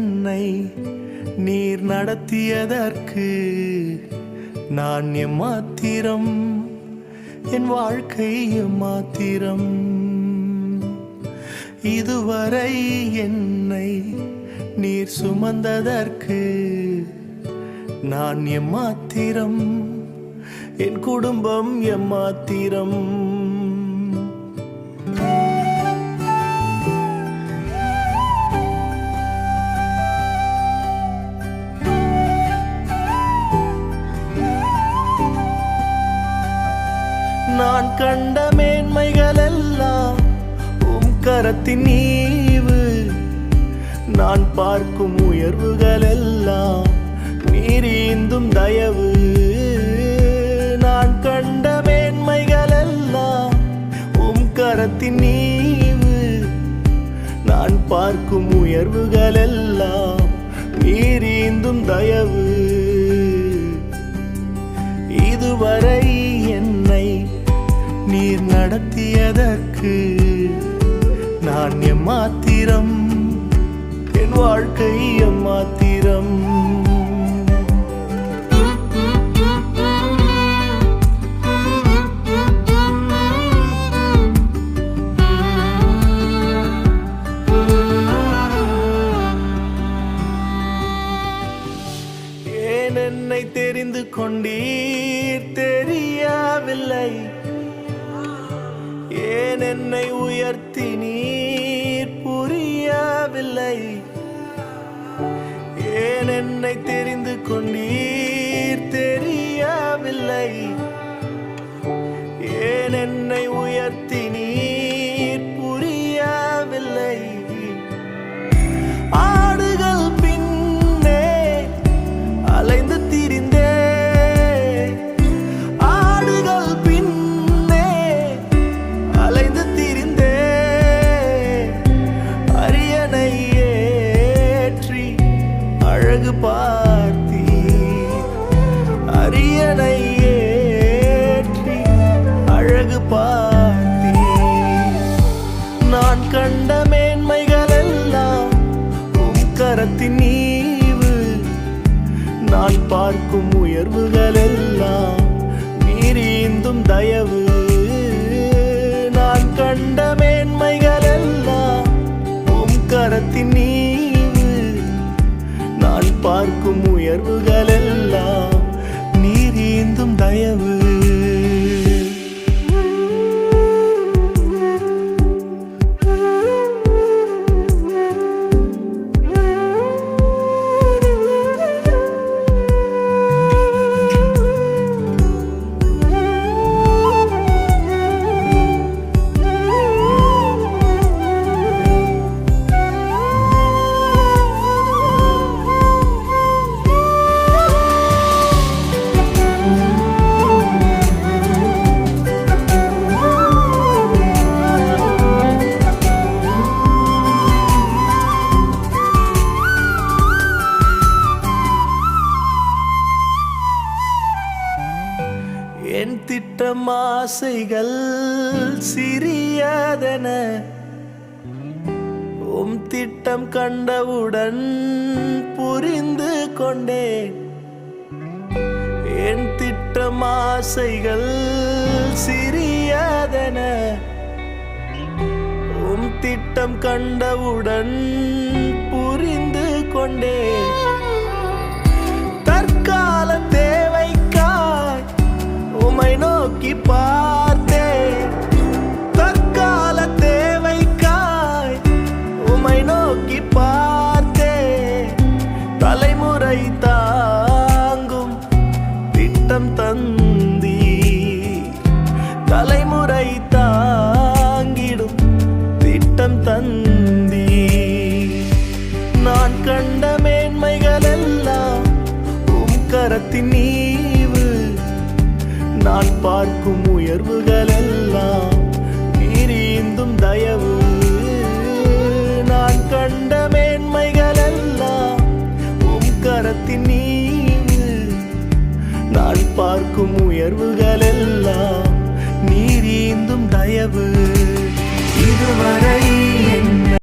என்னை நீர் நடத்தியதற்கு நான் எம்மாத்திரம், என் வாழ்க்கை எம்மாத்திரம். இதுவரை என்னை நீர் சுமந்ததற்கு நான் எம்மாத்திரம், என் குடும்பம் எம்மாத்திரம். நான் கண்ட மேன்மைகள் எல்லாம் உம் கரத்தின் ஈவு, நான் பார்க்கும் உயர்வுகள் எல்லாம் நீர் ஈந்தும் தயவு. நான் கண்ட மேன்மைகள் எல்லாம் உம் கரத்தின் ஈவு, நான் பார்க்கும் உயர்வுகள் எல்லாம் நீர் ஈந்தும் தயவு. இதுவரை என்னை நீர் நடத்தியதற்கு நான் எம்மாத்திரம், என் வாழ்க்கை எம்மாத்திரம். ஏன் என்னை தெரிந்து கொண்டீர் தெரியவில்லை, ஏன் என்னை உயர்த்தி நீர் புரியவில்லை, ஏன் என்னை தெரிந்து கொண்டீர் தெரியவில்லை, ஏன் என்னை உயர்த்தி நீர் புரியவில்லை. ஆடுகள் பின்னே அலைந்து திரிந்தே, ஆடுகள் பின்னே அலைந்து திரிந்தே, அரியணை ஏற்றி அழகு பார்த்தீர், அரியணை ஏற்றி அழகு பார்த்தீர். நான் கண்ட மேன்மைகள் எல்லாம் உம் கரத்தின் ஈவு, நான் பார்க்கும் உயர்வுகள் எல்லாம் நீர் ஈந்தும் தயவு. நான் கண்ட மேன்மைகள் எல்லாம் உம் கரத்தின் ஈவு, நான் பார்க்கும் உயர்வுகள் எல்லாம் நீர் ஈந்தும் தயவு. என் திட்டம் ஆசைகள் சிறியதென உம் திட்டம் கண்டவுடன் புரிந்து கொண்டேன். என் திட்டம் ஆசைகள் சிறியதென உம் திட்டம் கண்டவுடன் புரிந்து கொண்டேன். தற்கால தேவைக்காய் உம்மை நோக்கி பார்த்தேன், தற்கால தேவைக்காய் உம்மை நோக்கி பார்த்தேன். தலைமுறை தாங்கும் திட்டம் தந்தீர், தலைமுறை தாங்கிடும் திட்டம் தந்தீர். நான் கண்ட மேன்மைகள் எல்லாம் உம் கரத்தின் ஈவு, நான் பார்க்கும் உயர்வுகள் எல்லாம் நீர் ஈந்தும் தயவு. நான் கண்ட மேன்மைகள் எல்லாம் உம் கரத்தின் ஈவு, நான் பார்க்கும் உயர்வுகள் எல்லாம் நீர் ஈந்தும் தயவு. இதுவரை